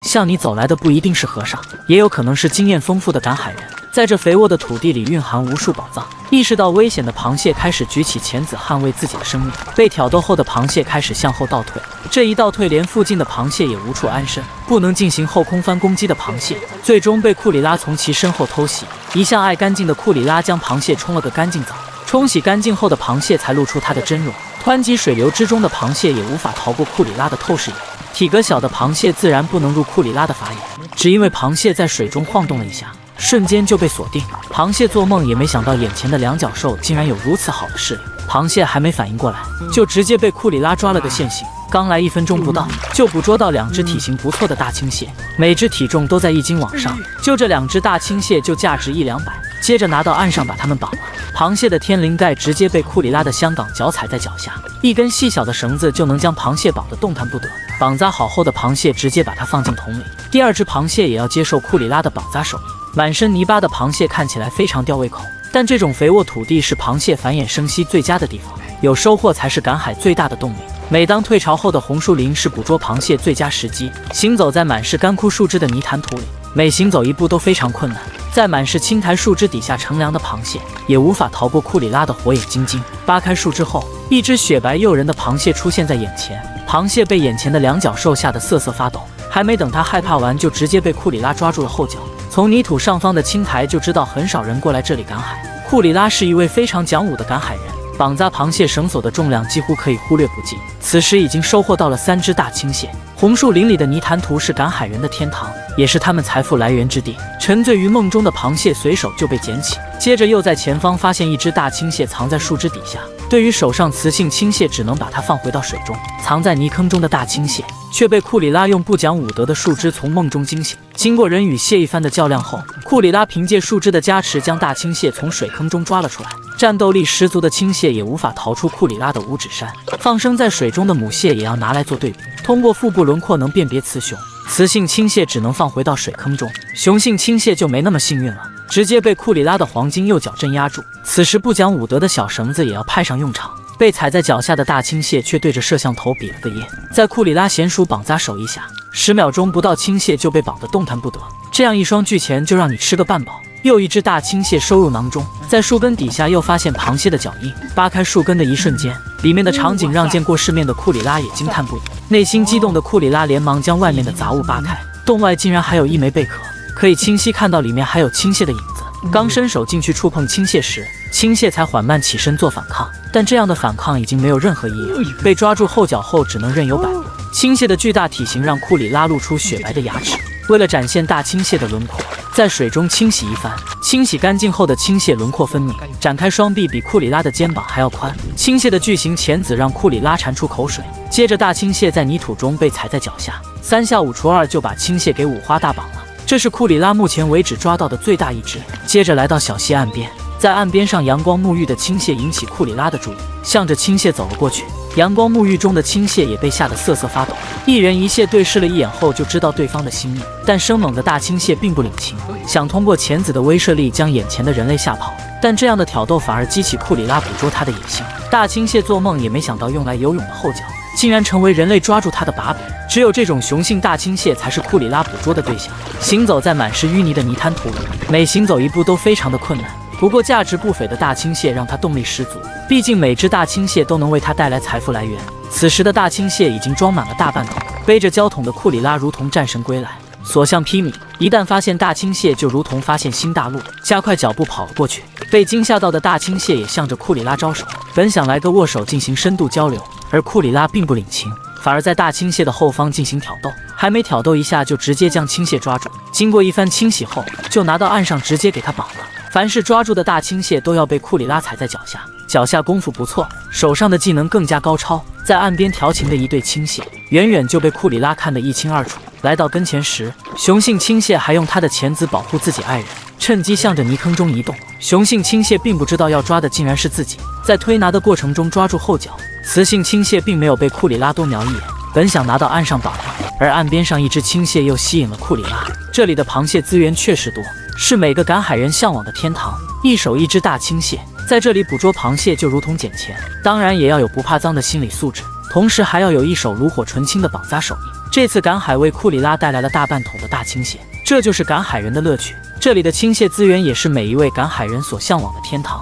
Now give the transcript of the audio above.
向你走来的不一定是和尚，也有可能是经验丰富的赶海人。在这肥沃的土地里蕴含无数宝藏。意识到危险的螃蟹开始举起钳子捍卫自己的生命。被挑逗后的螃蟹开始向后倒退，这一倒退连附近的螃蟹也无处安身。不能进行后空翻攻击的螃蟹，最终被库里拉从其身后偷袭。一向爱干净的库里拉将螃蟹冲了个干净澡。冲洗干净后的螃蟹才露出它的真容。湍急水流之中的螃蟹也无法逃过库里拉的透视眼。体格小的螃蟹自然不能入库里拉的法眼，只因为螃蟹在水中晃动了一下，瞬间就被锁定。螃蟹做梦也没想到眼前的两脚兽竟然有如此好的视力。螃蟹还没反应过来，就直接被库里拉抓了个现行。刚来1分钟不到，就捕捉到2只体型不错的大青蟹，每只体重都在1斤往上。就这2只大青蟹就价值100-200。接着拿到岸上把它们绑了。螃蟹的天灵盖直接被库里拉的香港脚踩在脚下，一根细小的绳子就能将螃蟹绑得动弹不得。绑扎好后的螃蟹直接把它放进桶里。第2只螃蟹也要接受库里拉的绑扎手艺。满身泥巴的螃蟹看起来非常吊胃口，但这种肥沃土地是螃蟹繁衍生息最佳的地方，有收获才是赶海最大的动力。每当退潮后的红树林是捕捉螃蟹最佳时机。行走在满是干枯树枝的泥潭土里，每行走一步都非常困难。在满是青苔树枝底下乘凉的螃蟹也无法逃过库里拉的火眼金睛。扒开树枝后，一只雪白诱人的螃蟹出现在眼前。螃蟹被眼前的两脚兽吓得瑟瑟发抖，还没等它害怕完，就直接被库里拉抓住了后脚。从泥土上方的青苔就知道很少人过来这里赶海。库里拉是一位非常讲武的赶海人，绑扎螃蟹绳索的重量几乎可以忽略不计。此时已经收获到了3只大青蟹。红树林里的泥潭涂是赶海人的天堂，也是他们财富来源之地。沉醉于梦中的螃蟹随手就被捡起，接着又在前方发现1只大青蟹藏在树枝底下。对于手上雌性青蟹，只能把它放回到水中。藏在泥坑中的大青蟹却被库里拉用不讲武德的树枝从梦中惊醒。经过人与蟹一番的较量后，库里拉凭借树枝的加持将大青蟹从水坑中抓了出来。战斗力十足的青蟹也无法逃出库里拉的五指山。放生在水中的母蟹也要拿来做对比，通过腹部轮廓能辨别雌雄。雌性青蟹只能放回到水坑中，雄性青蟹就没那么幸运了，直接被库里拉的黄金右脚镇压住。此时不讲武德的小绳子也要派上用场。被踩在脚下的大青蟹却对着摄像头比了个耶。在库里拉娴熟绑扎手艺下，10秒钟不到，青蟹就被绑得动弹不得。这样一双巨钳就让你吃个半饱。又1只大青蟹收入囊中，在树根底下又发现螃蟹的脚印。扒开树根的一瞬间，里面的场景让见过世面的库里拉也惊叹不已。内心激动的库里拉连忙将外面的杂物扒开，洞外竟然还有一枚贝壳，可以清晰看到里面还有青蟹的影子。刚伸手进去触碰青蟹时，青蟹才缓慢起身做反抗，但这样的反抗已经没有任何意义了。被抓住后脚后，只能任由摆布。青蟹的巨大体型让库里拉露出雪白的牙齿。为了展现大青蟹的轮廓，在水中清洗一番。清洗干净后的青蟹轮廓分明，展开双臂比库里拉的肩膀还要宽。青蟹的巨型钳子让库里拉馋出口水。接着大青蟹在泥土中被踩在脚下，3下5除2就把青蟹给五花大绑了。这是库里拉目前为止抓到的最大一只。接着来到小溪岸边，在岸边上阳光沐浴的青蟹引起库里拉的注意，向着青蟹走了过去。阳光沐浴中的青蟹也被吓得瑟瑟发抖。一人一蟹对视了一眼后就知道对方的心意，但生猛的大青蟹并不领情，想通过钳子的威慑力将眼前的人类吓跑。但这样的挑逗反而激起库里拉捕捉它的野心。大青蟹做梦也没想到用来游泳的后脚竟然成为人类抓住它的把柄。只有这种雄性大青蟹才是库里拉捕捉的对象。行走在满是淤泥的泥滩土里，每行走一步都非常的困难。不过价值不菲的大青蟹让他动力十足，毕竟每只大青蟹都能为他带来财富来源。此时的大青蟹已经装满了大半桶，背着胶桶的库里拉如同战神归来，所向披靡。一旦发现大青蟹，就如同发现新大陆，加快脚步跑了过去。被惊吓到的大青蟹也向着库里拉招手，本想来个握手进行深度交流，而库里拉并不领情，反而在大青蟹的后方进行挑逗，还没挑逗一下就直接将青蟹抓住。经过一番清洗后，就拿到岸上直接给它绑了。凡是抓住的大青蟹都要被库里拉踩在脚下，脚下功夫不错，手上的技能更加高超。在岸边调情的一对青蟹，远远就被库里拉看得一清二楚。来到跟前时，雄性青蟹还用它的钳子保护自己爱人，趁机向着泥坑中移动。雄性青蟹并不知道要抓的竟然是自己，在推拿的过程中抓住后脚。雌性青蟹并没有被库里拉多瞄一眼，本想拿到岸上绑它，而岸边上一只青蟹又吸引了库里拉。这里的螃蟹资源确实多，是每个赶海人向往的天堂。一手一只大青蟹，在这里捕捉螃蟹就如同捡钱，当然也要有不怕脏的心理素质，同时还要有一手炉火纯青的绑扎手艺。这次赶海为库里拉带来了大半桶的大青蟹，这就是赶海人的乐趣。这里的青蟹资源也是每一位赶海人所向往的天堂。